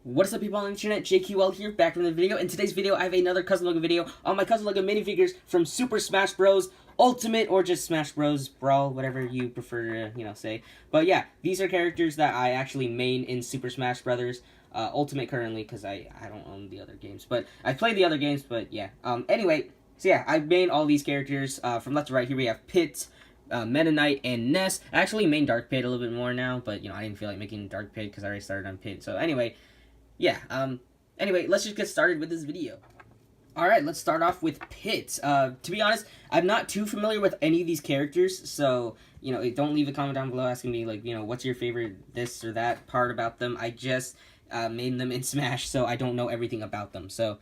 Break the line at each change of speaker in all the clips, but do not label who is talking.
What is up, people on the internet? JQL here, back from the video. In today's video, I have another custom LEGO video on my custom LEGO minifigures from Super Smash Bros. Ultimate, or just Smash Bros. Brawl, whatever you prefer to, say. But yeah, these are characters that I actually main in Super Smash Brothers Ultimate currently, because I don't own the other games. But I played the other games, but yeah. Anyway, so yeah, I've made all these characters from left to right. Here we have Pit, Meta Knight, and Ness. I actually main Dark Pit a little bit more now, but, I didn't feel like making Dark Pit because I already started on Pit. So anyway, yeah, anyway, let's just get started with this video. Alright, let's start off with Pit. To be honest, I'm not too familiar with any of these characters, so, don't leave a comment down below asking me, what's your favorite this or that part about them. I just made them in Smash, so I don't know everything about them. So,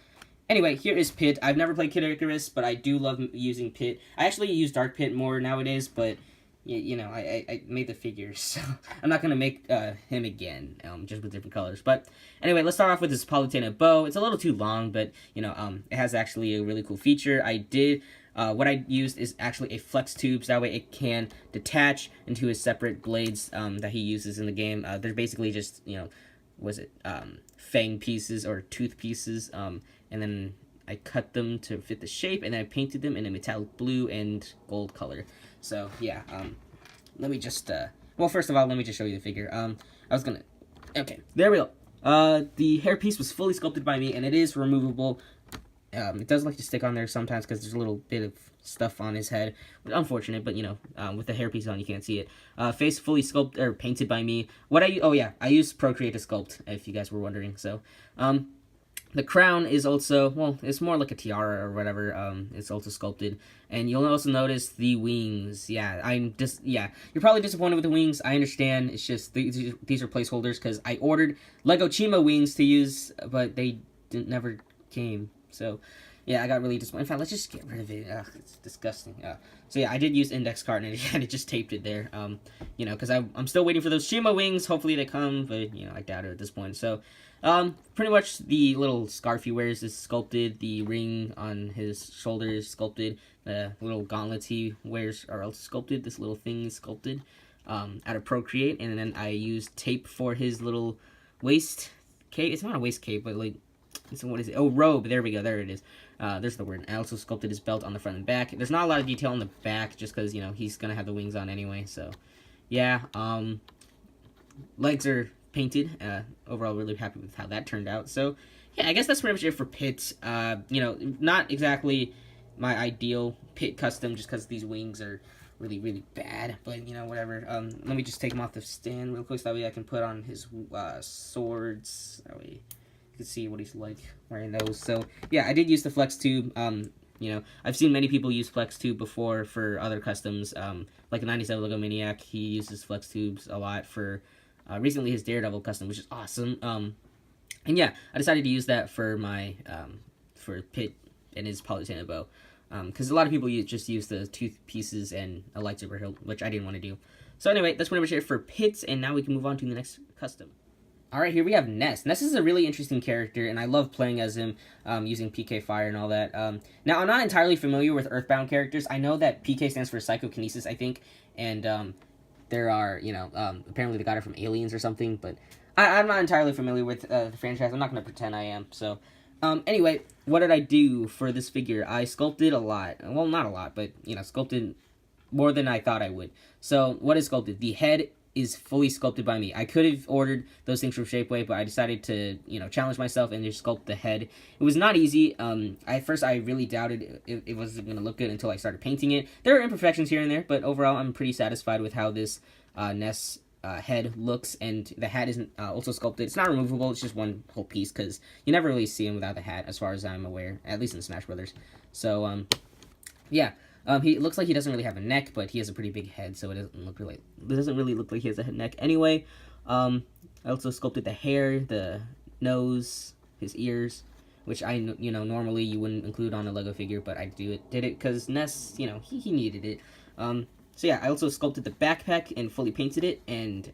anyway, here is Pit. I've never played Kid Icarus, but I do love using Pit. I actually use Dark Pit more nowadays, but I made the figures, so I'm not going to make him again, just with different colors. But anyway, let's start off with this Palutena bow. It's a little too long, but, it has actually a really cool feature. What I used is actually a flex tube, so that way it can detach into his separate blades that he uses in the game. They're basically just, fang pieces or tooth pieces, and then I cut them to fit the shape, and then I painted them in a metallic blue and gold color. So, yeah, let me just, well, first of all, let me just show you the figure. Okay, there we go. The hairpiece was fully sculpted by me, and it is removable. It does like to stick on there sometimes because there's a little bit of stuff on his head. Unfortunate, but, with the hairpiece on, you can't see it. Face fully sculpted, or painted by me. I used Procreate to sculpt, if you guys were wondering, so, the crown is also, well, it's more like a tiara or whatever. It's also sculpted. And you'll also notice the wings. Yeah, you're probably disappointed with the wings. I understand. It's just, these are placeholders because I ordered Lego Chima wings to use, but they never came. So, yeah, I got really disappointed. In fact, let's just get rid of it. Ugh, it's disgusting. So, yeah, I did use index card, and it just taped it there. Because I'm still waiting for those Chima wings. Hopefully they come, but, I doubt it at this point. So, pretty much the little scarf he wears is sculpted. The ring on his shoulder is sculpted. The little gauntlets he wears are also sculpted. This little thing is sculpted out of Procreate. And then I used tape for his little waist cape. It's not a waist cape, but what is it? Oh, robe. There we go. There it is. There's the word. I also sculpted his belt on the front and back. There's not a lot of detail on the back just because, he's going to have the wings on anyway. So, yeah. Legs are painted. Overall, really happy with how that turned out. So, yeah, I guess that's pretty much it for Pit. Not exactly my ideal Pit custom just because these wings are really, really bad. But, whatever. Let me just take them off the stand real quick so that way I can put on his swords. That way you can see what he's like wearing those. So, yeah, I did use the flex tube. I've seen many people use flex tube before for other customs. Like the 97 Lego Maniac, he uses flex tubes a lot for recently his Daredevil custom, which is awesome. And yeah, I decided to use that for my for Pit and his Palutena bow. Because a lot of people just use the tooth pieces and a lightsaber hilt, which I didn't want to do. So anyway, that's pretty much it for Pit, and now we can move on to the next custom. Alright, here we have Ness. Ness is a really interesting character, and I love playing as him, using PK Fire and all that. Now, I'm not entirely familiar with Earthbound characters. I know that PK stands for Psychokinesis, I think, and there are, apparently they got it from Aliens or something, but I'm not entirely familiar with the franchise. I'm not going to pretend I am, so. Anyway, what did I do for this figure? I sculpted a lot. Well, not a lot, but, sculpted more than I thought I would. So, what is sculpted? The head is fully sculpted by me. I could have ordered those things from Shapeways, but I decided to, challenge myself and just sculpt the head. It was not easy. At first, I really doubted it wasn't going to look good until I started painting it. There are imperfections here and there, but overall, I'm pretty satisfied with how this Ness head looks, and the hat isn't also sculpted. It's not removable. It's just one whole piece, because you never really see him without the hat, as far as I'm aware, at least in Smash Brothers. So, yeah. He looks like he doesn't really have a neck, but he has a pretty big head, so it doesn't really look like he has a neck. Anyway, I also sculpted the hair, the nose, his ears, which normally you wouldn't include on a Lego figure, but I did it because Ness, he needed it. So yeah, I also sculpted the backpack and fully painted it, and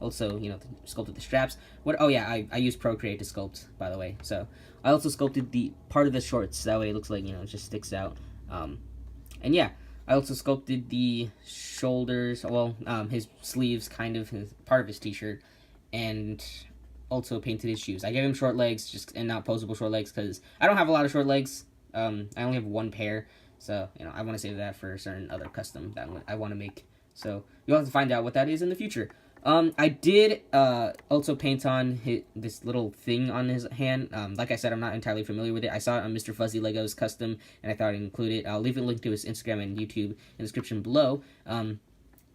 also, sculpted the straps. Oh yeah, I used Procreate to sculpt, by the way. So I also sculpted the part of the shorts, that way it looks like, it just sticks out. And yeah, I also sculpted the shoulders, well, his sleeves, kind of, part of his t-shirt, and also painted his shoes. I gave him short legs, and not posable short legs, because I don't have a lot of short legs. I only have one pair, so I want to save that for a certain other custom that I want to make. So you'll have to find out what that is in the future. I did also paint on this little thing on his hand. Like I said, I'm not entirely familiar with it. I saw it on Mr. Fuzzy Lego's custom, and I thought I'd include it. I'll leave a link to his Instagram and YouTube in the description below.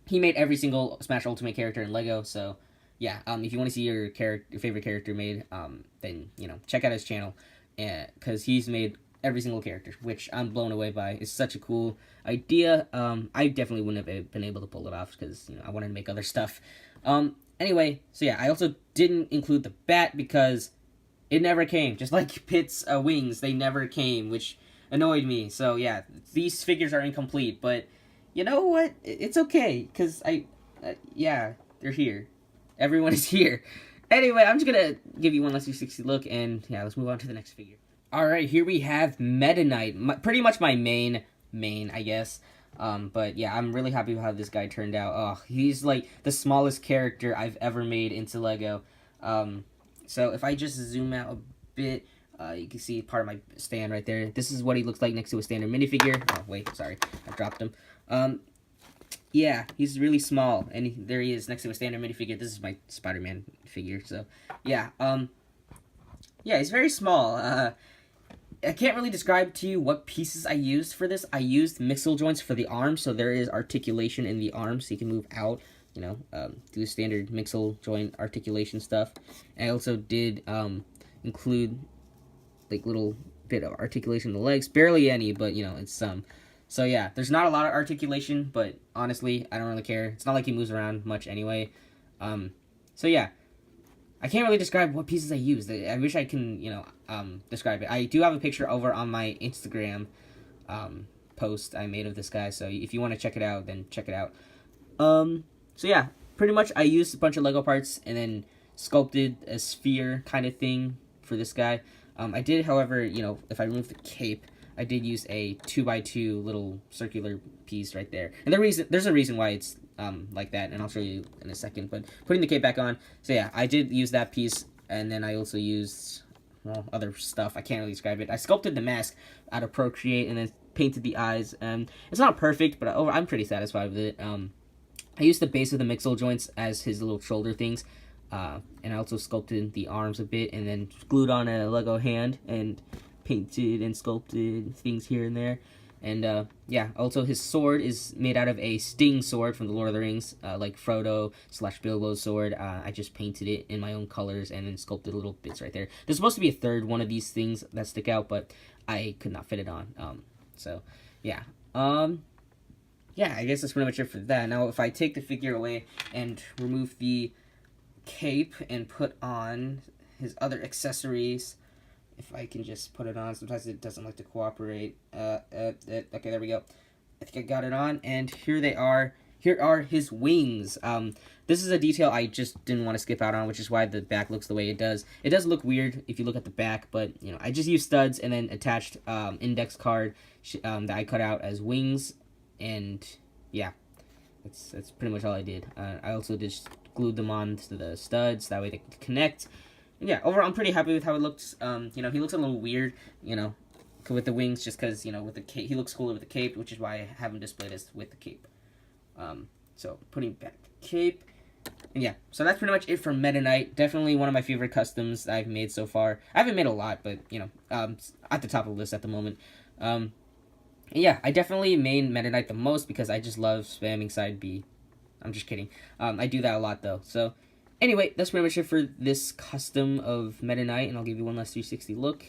He made every single Smash Ultimate character in Lego, so yeah. If you want to see your favorite character made, then check out his channel, because he's made every single character, which I'm blown away by. It's such a cool idea. I definitely wouldn't have been able to pull it off, because I wanted to make other stuff. Anyway, so yeah, I also didn't include the bat because it never came. Just like Pit's wings, they never came, which annoyed me. So yeah, these figures are incomplete, but you know what? It's okay, because yeah, they're here. Everyone is here. Anyway, I'm just gonna give you one last 360 look, and yeah, let's move on to the next figure. Alright, here we have Meta Knight. Pretty much my main, I guess. But yeah, I'm really happy with how this guy turned out. Oh, he's like the smallest character I've ever made into Lego. So if I just zoom out a bit, you can see part of my stand right there. This is what he looks like next to a standard minifigure. Oh, wait, sorry. I dropped him. Yeah, he's really small, and there he is next to a standard minifigure. This is my Spider-Man figure, so yeah. Yeah, he's very small. I can't really describe to you what pieces I used for this. I used mixel joints for the arms, so there is articulation in the arms, so you can move out, do standard mixel joint articulation stuff. And I also did include like little bit of articulation in the legs, barely any, but it's some. So yeah, there's not a lot of articulation, but honestly, I don't really care. It's not like he moves around much anyway. So yeah, I can't really describe what pieces I used. I wish I can, describe it. I do have a picture over on my Instagram post I made of this guy, so if you want to check it out, then check it out. So yeah, pretty much I used a bunch of Lego parts and then sculpted a sphere kind of thing for this guy. I did, however, if I remove the cape, I did use a 2x2 little circular piece right there. And there's a reason why it's like that, and I'll show you in a second. But putting the cape back on, so yeah, I did use that piece, and then I also used, well, other stuff. I can't really describe it. I sculpted the mask out of Procreate, and then painted the eyes. And it's not perfect, but I'm pretty satisfied with it. I used the base of the mixel joints as his little shoulder things, and I also sculpted the arms a bit, and then glued on a Lego hand, and painted and sculpted things here and there. And yeah, also his sword is made out of a sting sword from the Lord of the Rings, like Frodo / Bilbo's sword. I just painted it in my own colors and then sculpted little bits right there. There's supposed to be a third one of these things that stick out, but I could not fit it on. So yeah. Yeah, I guess that's pretty much it for that. Now, if I take the figure away and remove the cape and put on his other accessories, if I can just put it on. Sometimes it doesn't like to cooperate. Okay, there we go. I think I got it on, and here they are. Here are his wings. This is a detail I just didn't want to skip out on, which is why the back looks the way it does. It does look weird if you look at the back, but, I just used studs and then attached index card that I cut out as wings, and, yeah. That's pretty much all I did. I also just glued them on to the studs, that way they could connect. Yeah, overall, I'm pretty happy with how it looks. He looks a little weird, with the wings, just because, with the cape. He looks cooler with the cape, which is why I have him displayed as with the cape. So, putting back the cape. And yeah, so that's pretty much it for Meta Knight. Definitely one of my favorite customs I've made so far. I haven't made a lot, but, at the top of the list at the moment. Yeah, I definitely made Meta Knight the most because I just love spamming side B. I'm just kidding. I do that a lot, though, so... Anyway, that's pretty much it for this custom of Meta Knight, and I'll give you one last 360 look.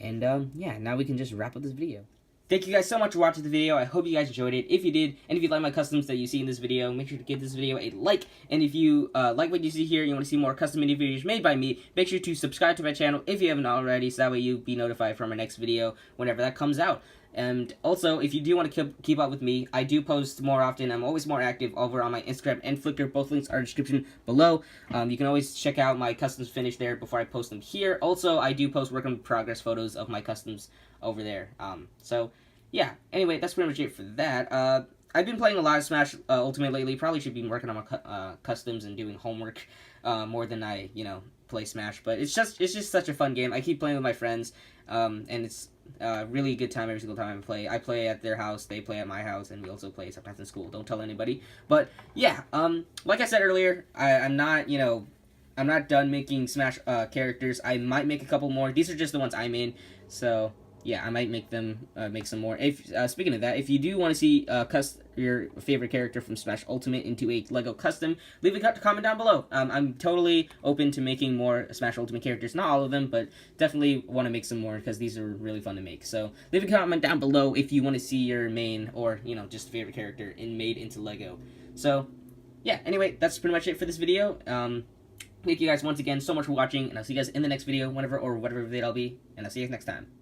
And, yeah, now we can just wrap up this video. Thank you guys so much for watching the video. I hope you guys enjoyed it. If you did, and if you like my customs that you see in this video, make sure to give this video a like. And if you like what you see here and you want to see more custom mini videos made by me, make sure to subscribe to my channel if you haven't already, so that way you'll be notified for my next video whenever that comes out. And also, if you do want to keep up with me, I do post more often. I'm always more active over on my Instagram and Flickr. Both links are in the description below. You can always check out my customs finished there before I post them here. Also, I do post work in progress photos of my customs over there. So, yeah. Anyway, that's pretty much it for that. I've been playing a lot of Smash Ultimate lately. Probably should be working on my customs and doing homework more than I, play Smash, but it's just such a fun game. I keep playing with my friends, and it's really good time every single time I play. I play at their house, they play at my house, and we also play sometimes in school. Don't tell anybody. But yeah, like I said earlier, I'm not, I'm not done making Smash characters. I might make a couple more. These are just the ones I'm in, so yeah, I might make them make some more. If speaking of that, if you do want to see your favorite character from Smash Ultimate into a Lego custom, leave a comment down below. I'm totally open to making more Smash Ultimate characters. Not all of them, but definitely want to make some more because these are really fun to make. So leave a comment down below if you want to see your main or just favorite character made into Lego. So yeah, anyway, that's pretty much it for this video. Thank you guys once again so much for watching, and I'll see you guys in the next video, whatever video it'll be, and I'll see you guys next time.